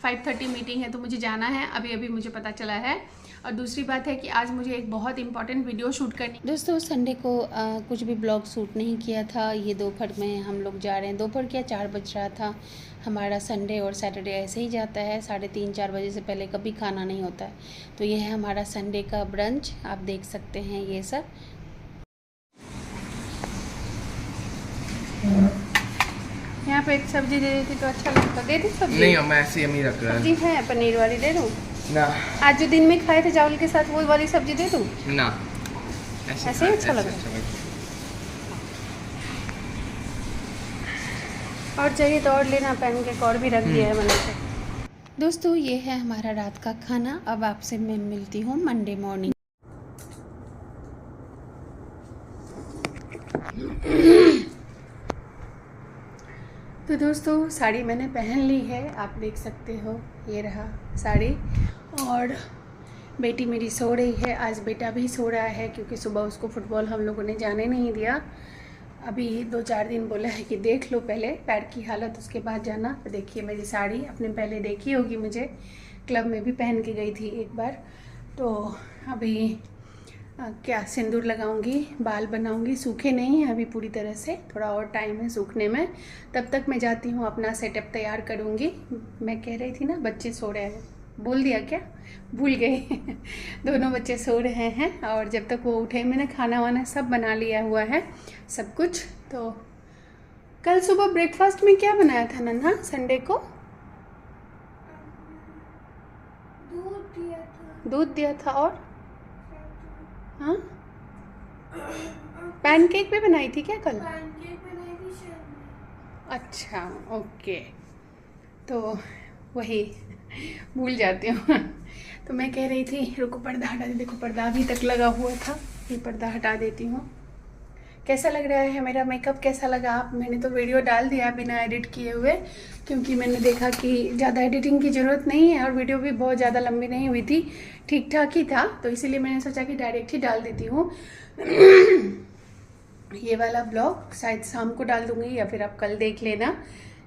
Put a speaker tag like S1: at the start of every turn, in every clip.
S1: 5:30 meeting है तो मुझे जाना है, अभी अभी मुझे पता चला है। और दूसरी बात है कि आज मुझे एक बहुत इंपॉर्टेंट वीडियो शूट करनी। दोस्तों संडे को कुछ भी ब्लॉग शूट नहीं किया था। ये दोपहर में हम लोग जा रहे हैं, दोपहर क्या 4 बज रहा था। हमारा संडे और सैटरडे ऐसे ही जाता है, 3:30-4 बजे से पहले कभी खाना नहीं होता है। तो ये है हमारा संडे का ब्रंच, आप देख सकते हैं ये सब। यहाँ पे एक सब्जी दे देती तो अच्छा लगता। दे दी सब्जी?
S2: नहीं, मैं ऐसे ही रख रहा
S1: सब्जी है पनीर वाली, दे दूँ
S2: ना? आज
S1: जो दिन में खाए थे चावल के साथ वो वाली सब्जी दे दूँ
S2: ना?
S1: ऐसे ही अच्छा लगा। और चाहिए तो और लेना, पैनकेक और भी रख दिया है बना के। दोस्तों ये है हमारा रात का खाना। अब आपसे मैं मिलती हूँ मंडे मॉर्निंग। तो दोस्तों साड़ी मैंने पहन ली है, आप देख सकते हो, ये रहा साड़ी। और बेटी मेरी सो रही है, आज बेटा भी सो रहा है क्योंकि सुबह उसको फुटबॉल हम लोगों ने जाने नहीं दिया। अभी 2-4 दिन बोला है कि देख लो पहले पैर की हालत, उसके बाद जाना। तो देखिए मेरी साड़ी, आपने पहले देखी होगी, मुझे क्लब में भी पहन के गई थी एक बार। तो अभी क्या सिंदूर लगाऊंगी, बाल बनाऊंगी, सूखे नहीं है अभी पूरी तरह से, थोड़ा और टाइम है सूखने में। तब तक मैं जाती हूँ अपना सेटअप तैयार करूँगी। मैं कह रही थी ना बच्चे सो रहे हैं, बोल दिया क्या, भूल गए। दोनों बच्चे सो रहे हैं और जब तक वो उठे मैंने खाना वाना सब बना लिया हुआ है सब कुछ। तो कल सुबह ब्रेकफास्ट में क्या बनाया था नन्हा संडे को? दूध दिया था और हाँ पैनकेक भी बनाई थी क्या कल? अच्छा ओके, तो वही भूल जाती हूँ। तो मैं कह रही थी रुको पर्दा हटा दे, देखो पर्दा अभी तक लगा हुआ था, ये पर्दा हटा देती हूँ। कैसा लग रहा है मेरा मेकअप, कैसा लगा आप? मैंने तो वीडियो डाल दिया बिना एडिट किए हुए, क्योंकि मैंने देखा कि ज़्यादा एडिटिंग की ज़रूरत नहीं है और वीडियो भी बहुत ज़्यादा लंबी नहीं हुई थी, ठीक ठाक ही था। तो इसीलिए मैंने सोचा कि डायरेक्ट ही डाल देती हूँ। ये वाला ब्लॉग शायद शाम को डाल दूँगी या फिर आप कल देख लेना,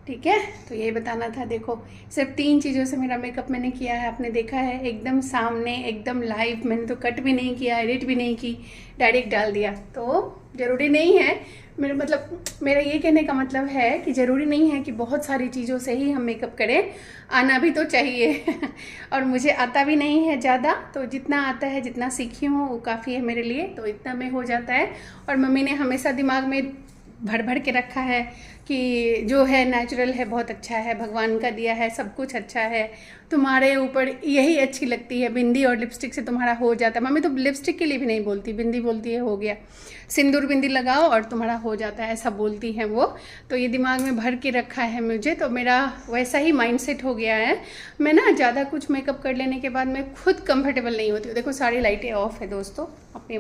S1: ठीक है? तो यही बताना था। देखो सिर्फ 3 चीज़ों से मेरा मेकअप मैंने किया है, आपने देखा है, एकदम सामने, एकदम लाइव। मैंने तो कट भी नहीं किया, एडिट भी नहीं की, डायरेक्ट डाल दिया। तो ज़रूरी नहीं है, मेरा ये कहने का मतलब है कि ज़रूरी नहीं है कि बहुत सारी चीज़ों से ही हम मेकअप करें, आना भी तो चाहिए। और मुझे आता भी नहीं है ज़्यादा, तो जितना आता है, जितना सीखी हूँ वो काफ़ी है मेरे लिए, तो इतना में हो जाता है। और मम्मी ने हमेशा दिमाग में भर के रखा है कि जो है नेचुरल है, बहुत अच्छा है, भगवान का दिया है, सब कुछ अच्छा है, तुम्हारे ऊपर यही अच्छी लगती है, बिंदी और लिपस्टिक से तुम्हारा हो जाता है। मम्मी तो लिपस्टिक के लिए भी नहीं बोलती, बिंदी बोलती है हो गया, सिंदूर बिंदी लगाओ और तुम्हारा हो जाता है, ऐसा बोलती हैं वो। तो ये दिमाग में भर के रखा है मुझे, तो मेरा वैसा ही माइंडसेट हो गया है। मैं ना ज़्यादा कुछ मेकअप कर लेने के बाद मैं खुद कंफर्टेबल नहीं होती हूँ। देखो सारी लाइटें ऑफ है दोस्तों, अपने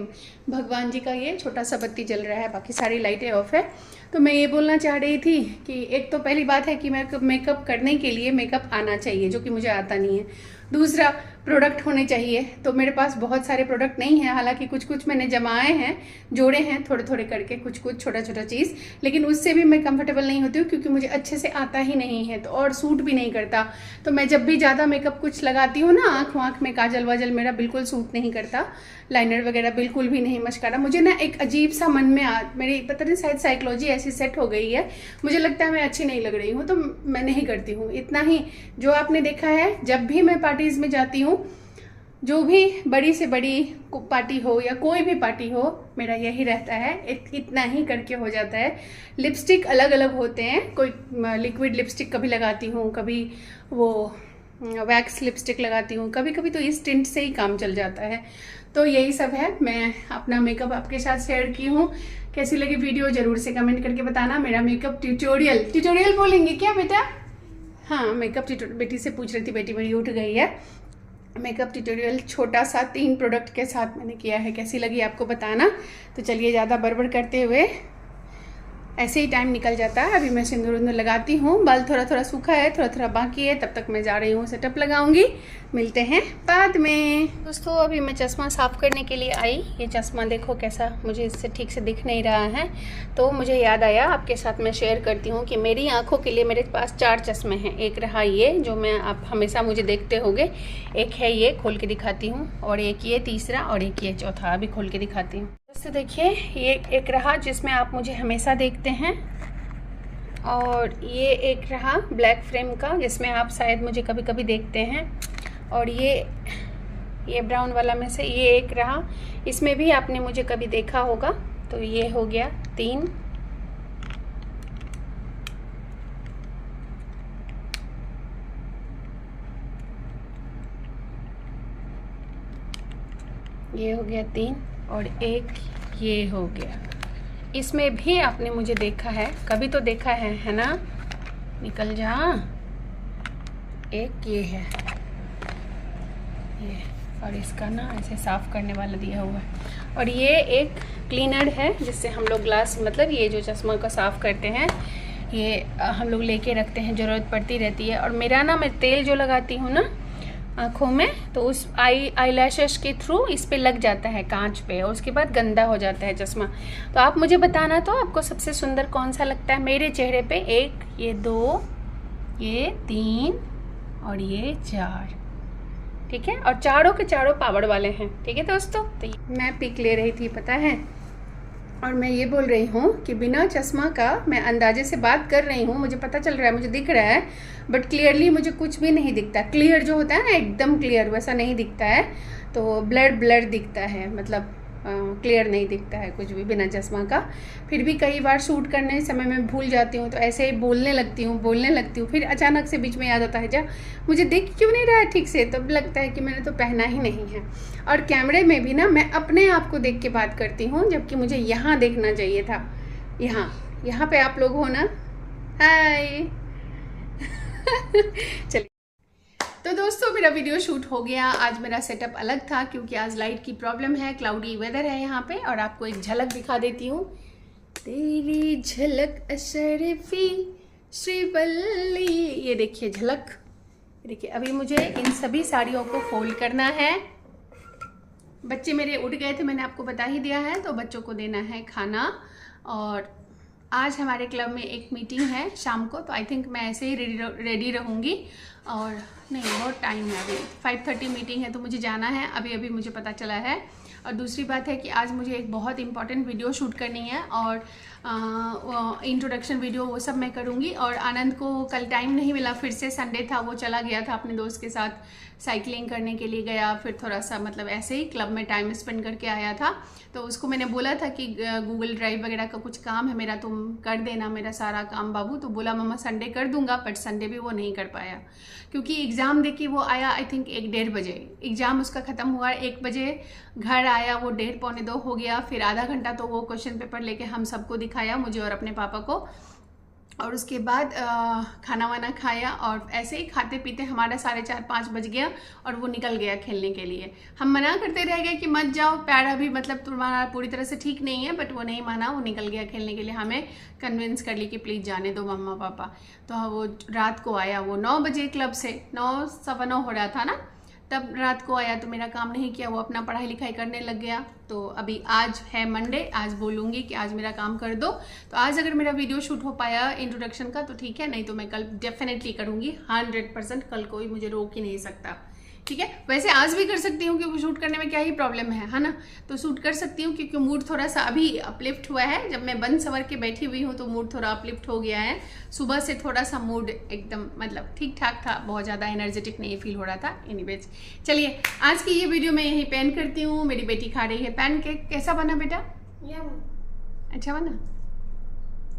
S1: भगवान जी का ये छोटा सा बत्ती जल रहा है, बाकी सारी लाइटें ऑफ है। तो मैं ये बोलना चाह रही थी कि एक तो पहली बात है कि मेकअप करने के लिए मेकअप आना चाहिए, जो कि मुझे आता नहीं है। दूसरा, प्रोडक्ट होने चाहिए, तो मेरे पास बहुत सारे प्रोडक्ट नहीं है, हालांकि कुछ कुछ मैंने जमाए हैं, जोड़े हैं थोड़े थोड़े करके, कुछ कुछ छोटा छोटा चीज़, लेकिन उससे भी मैं कंफर्टेबल नहीं होती हूँ क्योंकि मुझे अच्छे से आता ही नहीं है, तो और सूट भी नहीं करता। तो मैं जब भी ज़्यादा मेकअप कुछ लगाती हूँ ना, आँख में काजल वाजल मेरा बिल्कुल सूट नहीं करता, लाइनर वगैरह बिल्कुल भी नहीं, मस्कारा, मुझे ना एक अजीब सा मन में मेरी पता नहीं शायद साइकोलॉजी ऐसी सेट हो गई है, मुझे लगता है मैं अच्छी नहीं लग रही हूँ, तो मैं नहीं करती हूँ। इतना ही जो आपने देखा है, जब भी मैं पार्टीज़ में जाती हूँ, जो भी बड़ी से बड़ी पार्टी हो या कोई भी पार्टी हो, मेरा यही रहता है, इतना ही करके हो जाता है। लिपस्टिक अलग अलग होते हैं, कोई लिक्विड लिपस्टिक कभी लगाती हूँ, कभी वो वैक्स लिपस्टिक लगाती हूँ, कभी कभी तो इस टिंट से ही काम चल जाता है। तो यही सब है, मैं अपना मेकअप आपके साथ शेयर की हूँ। कैसी लगी वीडियो ज़रूर से कमेंट करके बताना। मेरा मेकअप ट्यूटोरियल बोलेंगे क्या बेटा? हाँ, मेकअप ट्यूटोरियल, बेटी से पूछ रही थी, बेटी मेरी उठ गई है। मेकअप ट्यूटोरियल छोटा सा 3 प्रोडक्ट के साथ मैंने किया है, कैसी लगी आपको बताना। तो चलिए ज़्यादा बड़बड़ करते हुए ऐसे ही टाइम निकल जाता है। अभी मैं सिंदूर उंदूर लगाती हूँ, बाल थोड़ा थोड़ा सूखा है, थोड़ा थोड़ा बाकी है, तब तक मैं जा रही हूँ सेटअप लगाऊंगी। मिलते हैं बाद में। दोस्तों अभी मैं चश्मा साफ़ करने के लिए आई। ये चश्मा देखो कैसा, मुझे इससे ठीक से दिख नहीं रहा है, तो मुझे याद आया आपके साथ मैं शेयर करती हूँ कि मेरी आँखों के लिए मेरे पास 4 चश्मे हैं। एक रहा ये जो मैं आप हमेशा मुझे देखते होंगे, एक है ये खोल के दिखाती हूँ, और एक ये तीसरा, और एक ये चौथा अभी खोल के दिखाती हूँ। दोस्तों देखिए ये एक रहा जिसमें आप मुझे हमेशा देखते हैं, और ये एक रहा ब्लैक फ्रेम का जिसमें आप शायद मुझे कभी कभी देखते हैं, और ये ब्राउन वाला में से ये एक रहा, इसमें भी आपने मुझे कभी देखा होगा। तो ये हो गया 3। ये हो गया 3, और एक ये हो गया। इसमें भी आपने मुझे देखा है, कभी तो देखा है ना? निकल जा। एक ये है ये, और इसका ना ऐसे साफ़ करने वाला दिया हुआ है, और ये एक क्लीनर है जिससे हम लोग ग्लास मतलब ये जो चश्मा का साफ़ करते हैं, ये हम लोग लेके रखते हैं, ज़रूरत पड़ती रहती है। और मेरा ना, मैं तेल जो लगाती हूँ ना आँखों में, तो उस आई लैशेस के थ्रू इस पे लग जाता है कांच पे, और उसके बाद गंदा हो जाता है चश्मा। तो आप मुझे बताना तो आपको सबसे सुंदर कौन सा लगता है मेरे चेहरे पे। 1, ये 2, ये 3 और ये 4, ठीक है? और चारों के चारों पावर वाले हैं, ठीक है दोस्तों? तो मैं पिक ले रही थी पता है, और मैं ये बोल रही हूँ कि बिना चश्मा का मैं अंदाजे से बात कर रही हूँ, मुझे पता चल रहा है, मुझे दिख रहा है, बट क्लियरली मुझे कुछ भी नहीं दिखता। क्लियर जो होता है ना एकदम क्लियर, वैसा नहीं दिखता है, तो ब्लर दिखता है, मतलब क्लियर नहीं दिखता है कुछ भी बिना चश्मा का। फिर भी कई बार शूट करने समय में भूल जाती हूँ, तो ऐसे ही बोलने लगती हूँ, फिर अचानक से बीच में याद आता है जा मुझे दिख क्यों नहीं रहा है ठीक से, तब लगता है कि मैंने तो पहना ही नहीं है। और कैमरे में भी ना मैं अपने आप को देख के बात करती हूँ, जबकि मुझे यहाँ देखना चाहिए था। यहाँ पे आप लोग हो ना? हाय चलिए, तो दोस्तों मेरा वीडियो शूट हो गया। आज मेरा सेटअप अलग था क्योंकि आज लाइट की प्रॉब्लम है, क्लाउडी वेदर है यहाँ पे। और आपको एक झलक दिखा देती हूँ, तेरी झलक अशरफी श्रीवल्ली, ये देखिए झलक। देखिए अभी मुझे इन सभी साड़ियों को फोल्ड करना है। बच्चे मेरे उठ गए थे, मैंने आपको बता ही दिया है, तो बच्चों को देना है खाना। और आज हमारे क्लब में एक मीटिंग है शाम को, तो आई थिंक मैं ऐसे ही रेडी रहूँगी। और नहीं, बहुत टाइम है, अभी 5:30 मीटिंग है, तो मुझे जाना है, अभी मुझे पता चला है। और दूसरी बात है कि आज मुझे एक बहुत इंपॉर्टेंट वीडियो शूट करनी है, और इंट्रोडक्शन वीडियो वो सब मैं करूँगी। और आनंद को कल टाइम नहीं मिला, फिर से संडे था, वो चला गया था अपने दोस्त के साथ साइकिलिंग करने के लिए गया, फिर थोड़ा सा मतलब ऐसे ही क्लब में टाइम स्पेंड करके आया था। तो उसको मैंने बोला था कि गूगल ड्राइव वगैरह का कुछ काम है मेरा, तुम कर देना मेरा सारा काम बाबू। तो बोला मम्मा संडे कर दूंगा, बट संडे भी वो नहीं कर पाया क्योंकि एग्ज़ाम दे के वो आया आई थिंक 1-1:30 बजे। एग्ज़ाम उसका ख़त्म हुआ 1 बजे, घर आया वो 1:30 पौने 2 हो गया। फिर आधा घंटा तो वो क्वेश्चन पेपर लेके हम सबको दिखाया, मुझे और अपने पापा को। और उसके बाद खाना वाना खाया, और ऐसे ही खाते पीते हमारा 4:30-5 बज गया, और वो निकल गया खेलने के लिए। हम मना करते रह गए कि मत जाओ, पैर अभी मतलब तुम्हारा पूरी तरह से ठीक नहीं है, बट वो नहीं माना, वो निकल गया खेलने के लिए। हमें कन्विंस कर ली कि प्लीज़ जाने दो मम्मा पापा। तो वो रात को आया, वो 9 बजे क्लब से, 9 सवा 9 हो रहा था ना, तब रात को आया। तो मेरा काम नहीं किया, वो अपना पढ़ाई लिखाई करने लग गया। तो अभी आज है मंडे, आज बोलूँगी कि आज मेरा काम कर दो। तो आज अगर मेरा वीडियो शूट हो पाया इंट्रोडक्शन का तो ठीक है, नहीं तो मैं कल डेफिनेटली करूँगी 100%। कल कोई मुझे रोक ही नहीं सकता, ठीक है? वैसे आज भी कर सकती हूँ क्योंकि शूट करने में क्या ही प्रॉब्लम है ना? तो शूट कर सकती हूँ क्योंकि मूड थोड़ा सा अभी अपलिफ्ट हुआ है। जब मैं बन संवर के बैठी हुई हूँ तो मूड थोड़ा अपलिफ्ट हो गया है। सुबह से थोड़ा सा मूड एकदम मतलब ठीक ठाक था, बहुत ज़्यादा एनर्जेटिक नहीं फील हो रहा था। एनीवेज चलिए, आज की ये वीडियो मैं यहीं पेन करती हूँ। मेरी बेटी खा रही है पैन केक। कैसा बना बेटा? अच्छा बना?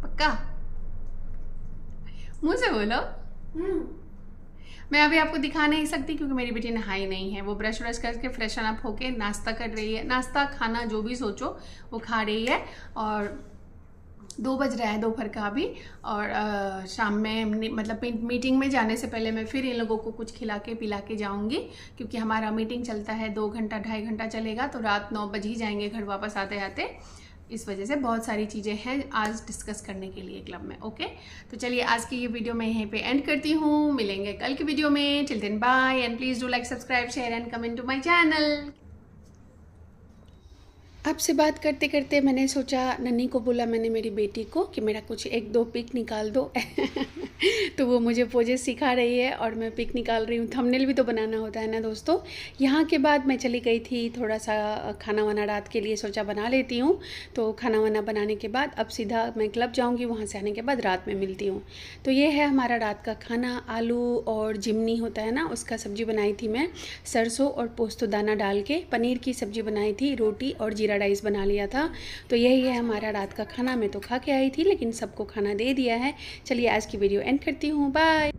S1: पक्का? मुँह से बोलो। मैं अभी आपको दिखा नहीं सकती क्योंकि मेरी बेटी नहाई नहीं है। वो ब्रश व्रश करके फ्रेशन अप होके नाश्ता कर रही है, नाश्ता खाना जो भी सोचो वो खा रही है। और 2 बज रहा है दोपहर का अभी। और शाम में मतलब मीटिंग में जाने से पहले मैं फिर इन लोगों को कुछ खिला के पिला के जाऊंगी, क्योंकि हमारा मीटिंग चलता है 2 घंटा 2.5 घंटा चलेगा, तो रात 9 बज ही जाएंगे घर वापस आते आते। इस वजह से बहुत सारी चीज़ें हैं आज डिस्कस करने के लिए क्लब में। ओके, तो चलिए आज की ये वीडियो मैं यहीं पे एंड करती हूँ। मिलेंगे कल की वीडियो में। Till then bye and please do like, subscribe, share and comment to my channel. आपसे बात करते करते मैंने सोचा, नन्ही को बोला मैंने मेरी बेटी को कि मेरा कुछ 1-2 पिक निकाल दो तो वो मुझे पोजेस सिखा रही है और मैं पिक निकाल रही हूँ। थंबनेल भी तो बनाना होता है ना दोस्तों। यहाँ के बाद मैं चली गई थी थोड़ा सा खाना वाना रात के लिए सोचा बना लेती हूँ। तो खाना वाना बनाने के बाद अब सीधा मैं क्लब जाऊँगी, वहाँ से आने के बाद रात में मिलती हूँ। तो ये है हमारा रात का खाना। आलू और जिमनी होता है ना, उसका सब्ज़ी बनाई थी मैं, सरसों और पोस्तो दाना डाल के। पनीर की सब्ज़ी बनाई थी, रोटी और जीरा राइस बना लिया था। तो यही है हमारा रात का खाना। मैं तो खा के आई थी लेकिन सबको खाना दे दिया है। चलिए आज की वीडियो एंड करती हूँ। बाय।